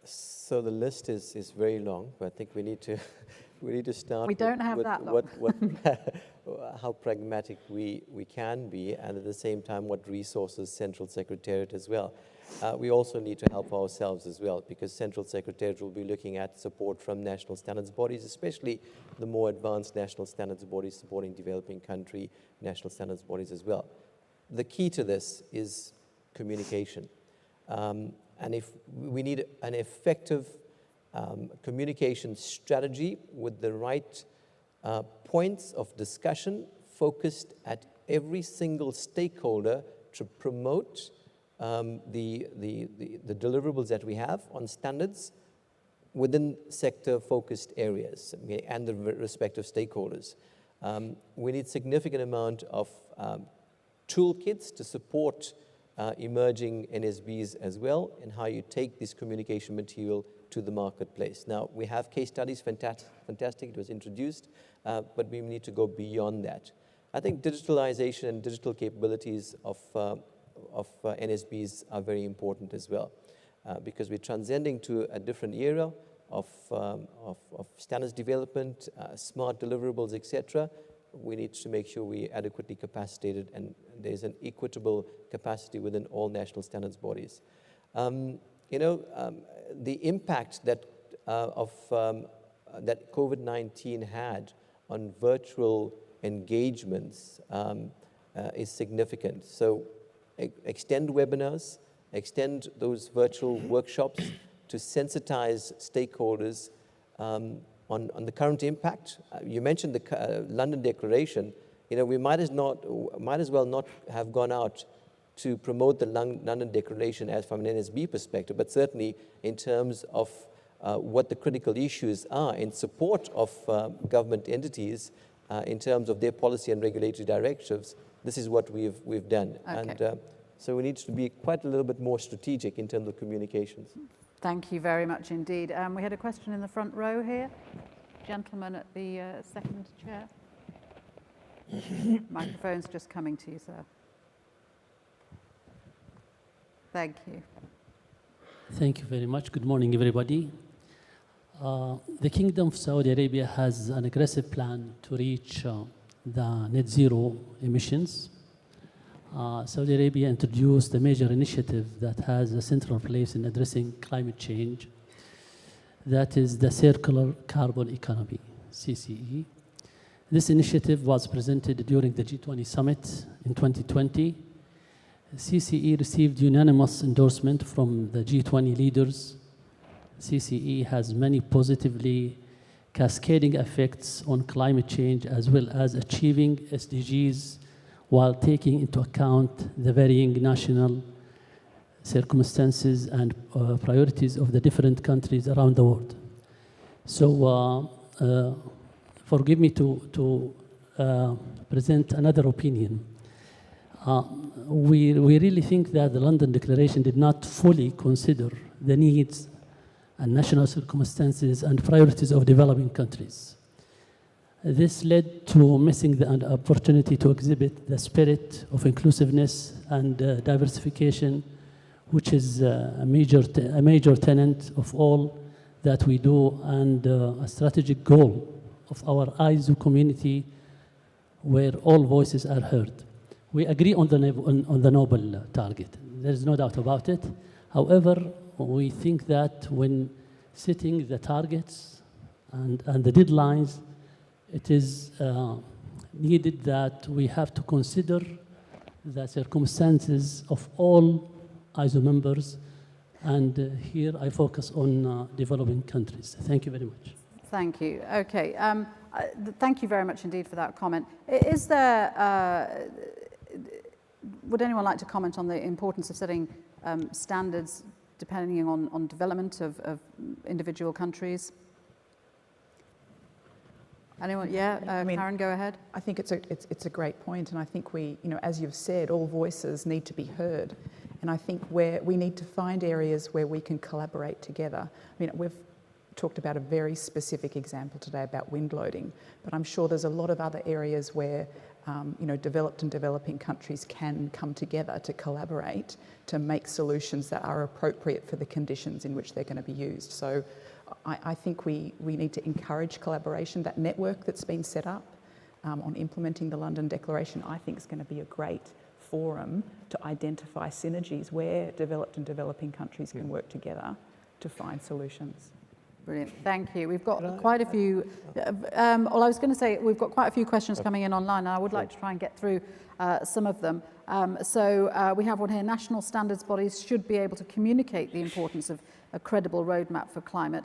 So the list is very long, but I think we need to start. We don't have that long. How pragmatic we can be, and at the same time, what resources Central Secretariat as well. We also need to help ourselves as well, because Central Secretariat will be looking at support from national standards bodies, especially the more advanced national standards bodies supporting developing country national standards bodies as well. The key to this is communication. And if we need an effective communication strategy with the right points of discussion focused at every single stakeholder to promote the deliverables that we have on standards within sector-focused areas, okay, and the respective stakeholders. We need significant amount of toolkits to support emerging NSBs as well, and how you take this communication material to the marketplace. Now, we have case studies, fantastic, it was introduced, but we need to go beyond that. I think digitalization and digital capabilities of NSBs are very important as well, because we're transcending to a different era of standards development, smart deliverables, etc. We need to make sure we're adequately capacitated and there's an equitable capacity within all national standards bodies. The impact that that COVID-19 had on virtual engagements is significant. So extend webinars, extend those virtual workshops to sensitize stakeholders on the current impact. You mentioned the London Declaration. We might as well not have gone out to promote the London Declaration as from an NSB perspective, but certainly in terms of what the critical issues are in support of government entities in terms of their policy and regulatory directives. This is what we've done. Okay. And so we need to be quite a little bit more strategic in terms of communications. Thank you very much indeed. We had a question in the front row here. Gentleman at the second chair. Microphone's just coming to you, sir. Thank you. Thank you very much. Good morning, everybody. The Kingdom of Saudi Arabia has an aggressive plan to reach the net zero emissions. Saudi Arabia introduced a major initiative that has a central place in addressing climate change. That is the Circular Carbon Economy, CCE. This initiative was presented during the G20 summit in 2020. CCE received unanimous endorsement from the G20 leaders. CCE has many positively cascading effects on climate change as well as achieving SDGs while taking into account the varying national circumstances and priorities of the different countries around the world. So forgive me to present another opinion. We really think that the London Declaration did not fully consider the needs and national circumstances and priorities of developing countries. This led to missing the opportunity to exhibit the spirit of inclusiveness and diversification, which is a major tenet of all that we do and a strategic goal of our ISO community where all voices are heard. We agree on the noble target. There is no doubt about it. However, we think that when setting the targets and the deadlines, it is needed that we have to consider the circumstances of all ISO members, and here I focus on developing countries. Thank you very much. Thank you. Okay. Thank you very much indeed for that comment. Is there, would anyone like to comment on the importance of setting standards depending on development of individual countries? Anyone? Yeah, Karen, go ahead. I think it's a great point, and I think we, as you've said, all voices need to be heard, and I think we need to find areas where we can collaborate together. We've talked about a very specific example today about wind loading, but I'm sure there's a lot of other areas where developed and developing countries can come together to collaborate to make solutions that are appropriate for the conditions in which they're going to be used. So I think we need to encourage collaboration. That network that's been set up on implementing the London Declaration, I think is going to be a great forum to identify synergies where developed and developing countries can work together to find solutions. Brilliant, thank you. We've got quite a few, well, I was going to say we've got quite a few questions coming in online, and I would like to try and get through some of them. So we have one here. National standards bodies should be able to communicate the importance of a credible roadmap for climate.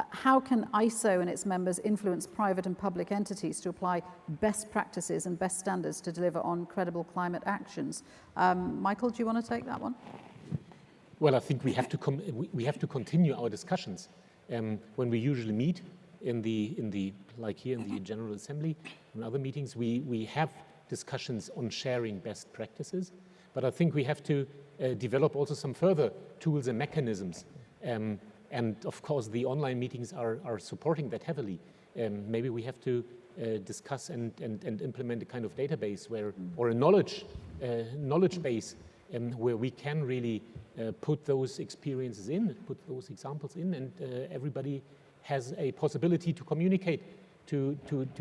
How can ISO and its members influence private and public entities to apply best practices and best standards to deliver on credible climate actions? Michael, do you want to take that one? Well, I think we have to continue our discussions. When we usually meet in the like here in the General Assembly and other meetings, we have discussions on sharing best practices. But I think we have to develop also some further tools and mechanisms. And of course, the online meetings are supporting that heavily. Maybe we have to discuss and implement a kind of database or a knowledge base where we can really put those experiences in, put those examples in, and everybody has a possibility to communicate, to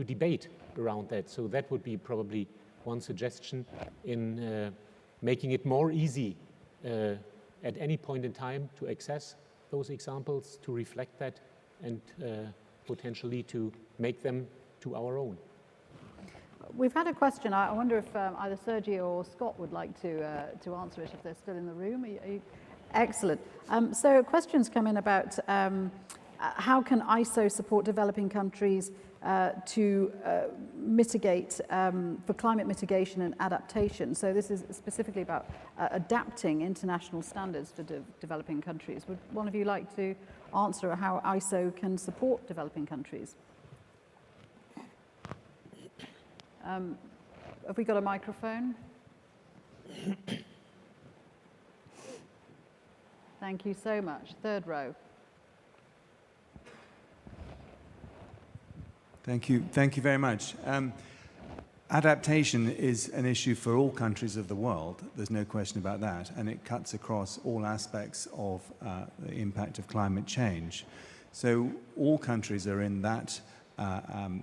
debate around that. So that would be probably one suggestion in making it more easy at any point in time to access those examples, to reflect that, and potentially to make them to our own. We've had a question. I wonder if either Sergio or Scott would like to answer it if they're still in the room. Are you? Excellent. So questions come in about how can ISO support developing countries to mitigate, for climate mitigation and adaptation. So this is specifically about adapting international standards for developing countries. Would one of you like to answer how ISO can support developing countries? Have we got a microphone? Thank you so much. Third row. Thank you very much. Adaptation is an issue for all countries of the world. There's no question about that. And it cuts across all aspects of the impact of climate change. So all countries are in that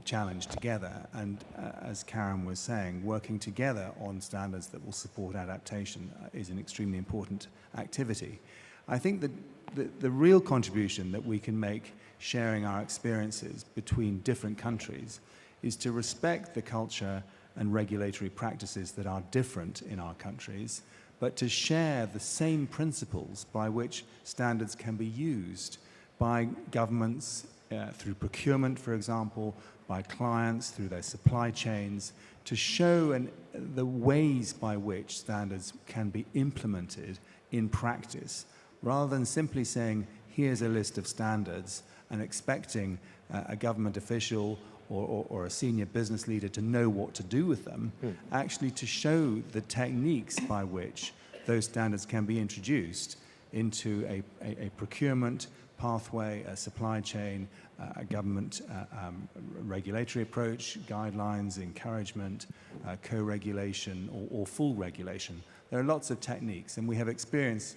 challenge together. And as Karen was saying, working together on standards that will support adaptation is an extremely important activity. I think that the real contribution that we can make sharing our experiences between different countries is to respect the culture and regulatory practices that are different in our countries, but to share the same principles by which standards can be used by governments through procurement, for example, by clients through their supply chains, to show the ways by which standards can be implemented in practice, rather than simply saying, here's a list of standards, and expecting a government official or a senior business leader to know what to do with them, actually to show the techniques by which those standards can be introduced into a procurement pathway, a supply chain, a government regulatory approach, guidelines, encouragement, co-regulation, or full regulation. There are lots of techniques, and we have experience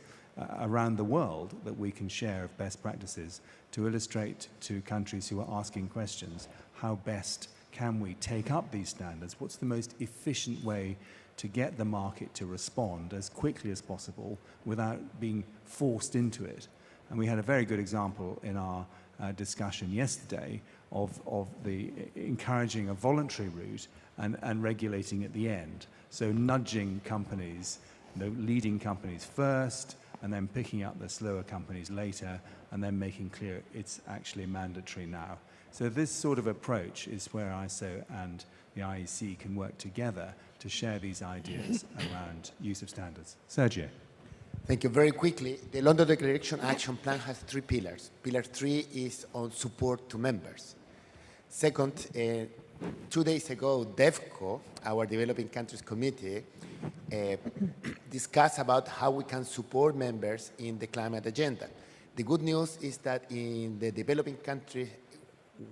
around the world that we can share of best practices to illustrate to countries who are asking questions, how best can we take up these standards? What's the most efficient way to get the market to respond as quickly as possible without being forced into it? And we had a very good example in our discussion yesterday of the encouraging a voluntary route and regulating at the end. So nudging companies, leading companies first, and then picking up the slower companies later, and then making clear it's actually mandatory now. So this sort of approach is where ISO and the IEC can work together to share these ideas around use of standards. Sergio. Thank you. Very quickly, the London Declaration Action Plan has 3 pillars. Pillar 3 is on support to members. Second, 2 days ago, DEVCO, our Developing Countries Committee, discussed about how we can support members in the climate agenda. The good news is that in the developing countries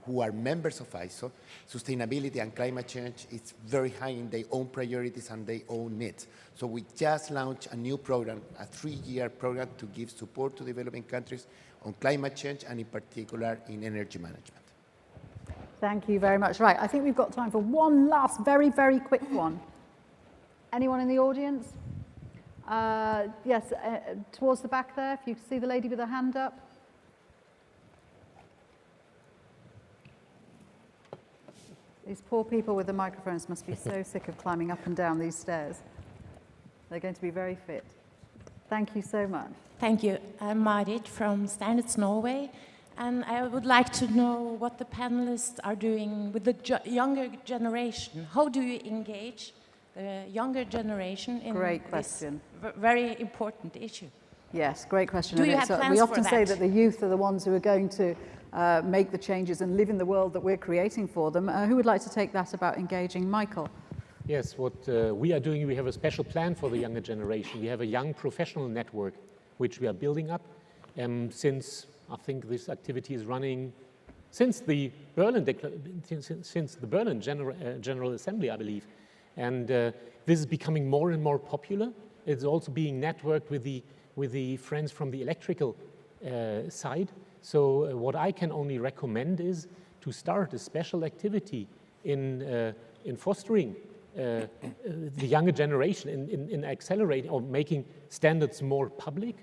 who are members of ISO, sustainability and climate change is very high in their own priorities and their own needs. So we just launched a new program, a 3-year program to give support to developing countries on climate change and in particular in energy management. Thank you very much. Right, I think we've got time for one last very, very quick one. Anyone in the audience? Yes, towards the back there, if you see the lady with her hand up. These poor people with the microphones must be so sick of climbing up and down these stairs. They're going to be very fit. Thank you so much. Thank you. I'm Marit from Standards Norway, and I would like to know what the panelists are doing with the younger generation. How do you engage the younger generation in this very important issue? Yes, great question. Do you have plans we often for say that? that the youth are the ones who are going to make the changes and live in the world that we're creating for them. Who would like to take that about engaging? Michael? Yes, what we are doing, we have a special plan for the younger generation. We have a young professional network which we are building up since, I think this activity is running since the Berlin General Assembly, I believe. And this is becoming more and more popular. It's also being networked with the friends from the electrical side. So what I can only recommend is to start a special activity in fostering the younger generation, in accelerating or making standards more public,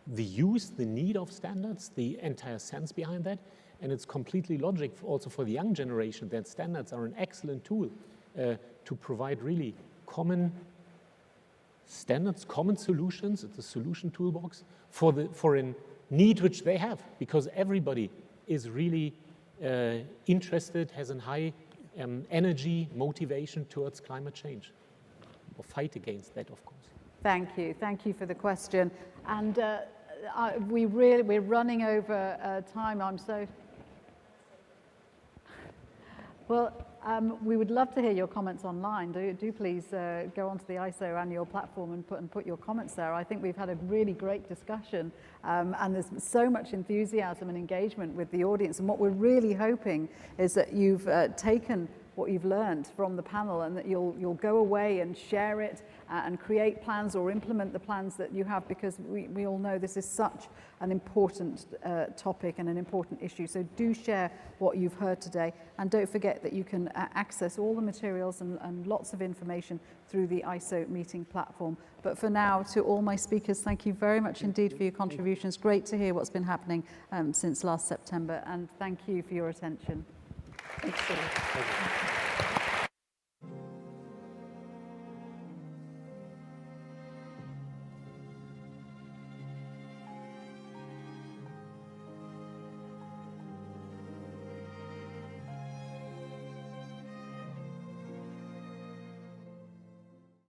the use, the need of standards, the entire sense behind that. And it's completely logical also for the young generation that standards are an excellent tool to provide really common standards, common solutions. It's a solution toolbox for a need which they have, because everybody is really interested, has a high energy, motivation towards climate change, or fight against that, of course. Thank you for the question. And we're running over time. I'm so... Well, we would love to hear your comments online. Do please go onto the ISO annual platform and put your comments there. I think we've had a really great discussion, and there's so much enthusiasm and engagement with the audience. And what we're really hoping is that you've taken what you've learned from the panel, and that you'll go away and share it and create plans or implement the plans that you have, because we all know this is such an important topic and an important issue. So do share what you've heard today, and don't forget that you can access all the materials and lots of information through the ISO meeting platform. But for now, to all my speakers, thank you very much indeed for your contributions. Great to hear what's been happening since last September, and thank you for your attention. Thanks.